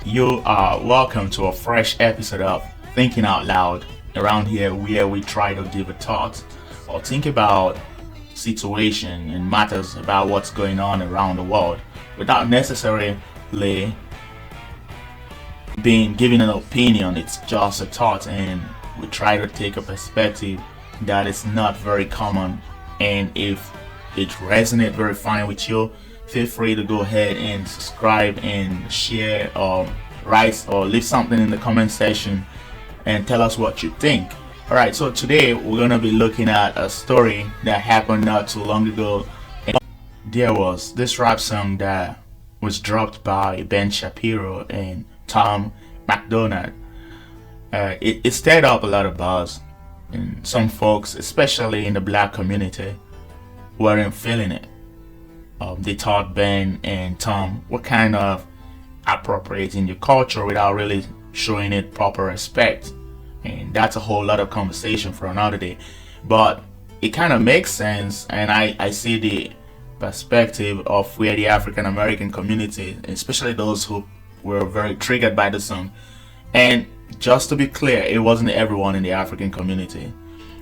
You are welcome to a fresh episode of Thinking Out Loud. Around here, where we try to give a thought or think about situation and matters about what's going on around the world without necessarily being given an opinion. It's just a thought, and we try to take a perspective that is not very common. And if it resonates very fine with you, feel free to go ahead and subscribe and share or write or leave something in the comment section and tell us what you think. Alright, so today we're gonna be looking at a story that happened not too long ago. And there was this rap song that was dropped by Ben Shapiro and Tom MacDonald. It stirred up a lot of buzz, and some folks, especially in the black community, weren't feeling it. They thought Ben and Tom were kind of appropriating your culture without really showing it proper respect. And that's a whole lot of conversation for another day. But it kind of makes sense, and I see the perspective of where the African American community, especially those who were very triggered by the song. And just to be clear, it wasn't everyone in the African community.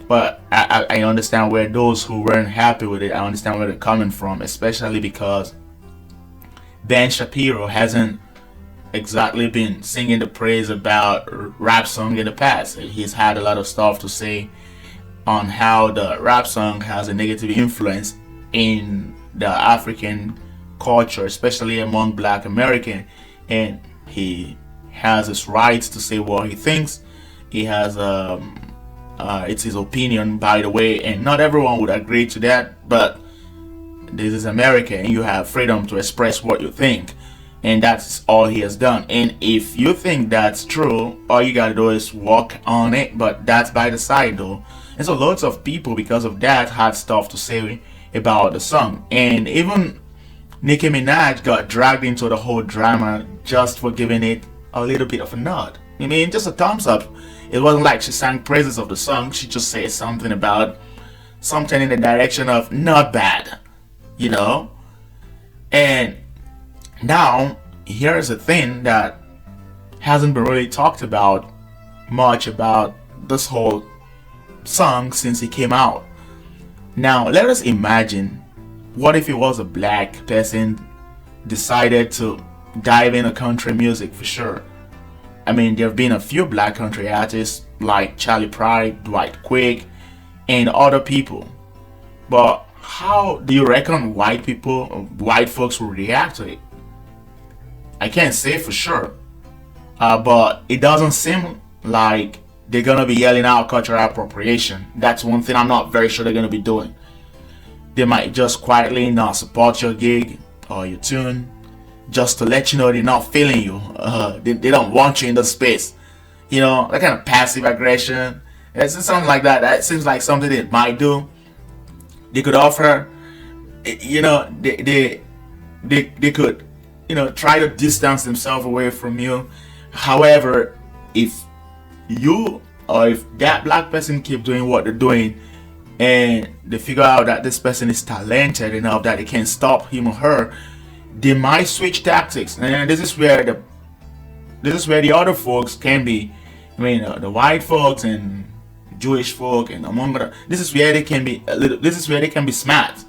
But I understand where those who weren't happy with it, I understand where they're coming from, especially because Ben Shapiro hasn't exactly been singing the praise about rap song in the past. He's had a lot of stuff to say on how the rap song has a negative influence in the African culture, especially among black American, and he has his rights to say what he thinks. He has it's his opinion, by the way, and not everyone would agree to that, but this is America and you have freedom to express what you think, and that's all he has done. And if you think that's true, all you gotta do is walk on it, but that's by the side though. And so lots of people, because of that, had stuff to say about the song, and even Nicki Minaj got dragged into the whole drama just for giving it a little bit of a nod. I mean, just a thumbs up. It wasn't like she sang praises of the song. She just said something about something in the direction of not bad, you know? And now, here's a thing that hasn't been really talked about much about this whole song since it came out. Now, let us imagine, what if it was a black person decided to dive into country music for sure? I mean, there have been a few black country artists like Charlie Pride, Dwight Quick, and other people. But how do you reckon white folks will react to it? I can't say for sure. But it doesn't seem like they're gonna be yelling out cultural appropriation. That's one thing I'm not very sure they're gonna be doing. They might just quietly not support your gig or your tune, just to let you know they're not feeling you. They don't want you in the space. You know, that kind of passive aggression. It's something like that. That seems like something they might do. They could offer, you know, they could, you know, try to distance themselves away from you. However, if you or if that black person keep doing what they're doing, and they figure out that this person is talented enough that they can't stop him or her, they might switch tactics. And this is where the other folks can be. I mean, the white folks and Jewish folk and among other. This is where they can be This is where they can be smart.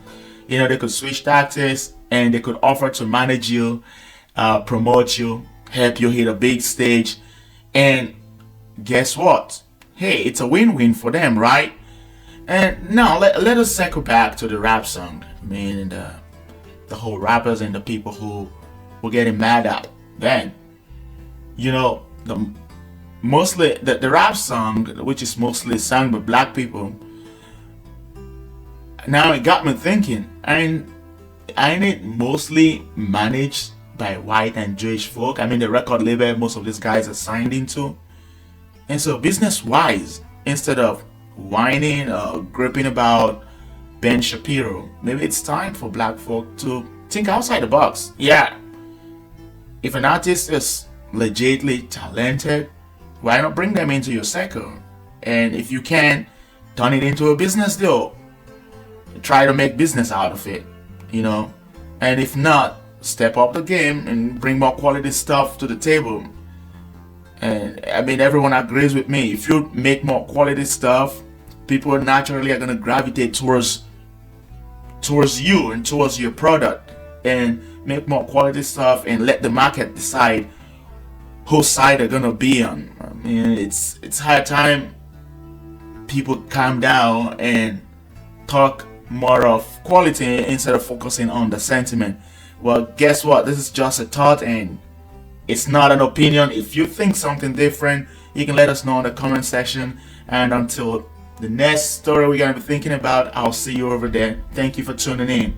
You know, they could switch tactics and they could offer to manage you, promote you, help you hit a big stage. And guess what? Hey, it's a win-win for them, right? And now let us circle back to the rap song. I mean, the whole rappers and the people who were getting mad at Ben. You know, the rap song, which is mostly sung by black people. Now it got me thinking, ain't it mostly managed by white and Jewish folk? I mean, the record label most of these guys are signed into. And so business-wise, instead of whining or gripping about Ben Shapiro, maybe it's time for black folk to think outside the box. Yeah, if an artist is legitimately talented, why not bring them into your circle? And if you can, turn it into a business deal. Try to make business out of it, you know. And if not, step up the game and bring more quality stuff to the table. And I mean, everyone agrees with me. If you make more quality stuff, people naturally are gonna gravitate towards you and towards your product, and make more quality stuff and let the market decide whose side they're gonna be on. I mean, it's high time people calm down and talk more of quality instead of focusing on the sentiment. Well, guess what? This is just a thought and it's not an opinion. If you think something different, you can let us know in the comment section. And until the next story we're going to be thinking about, I'll see you over there. Thank you for tuning in.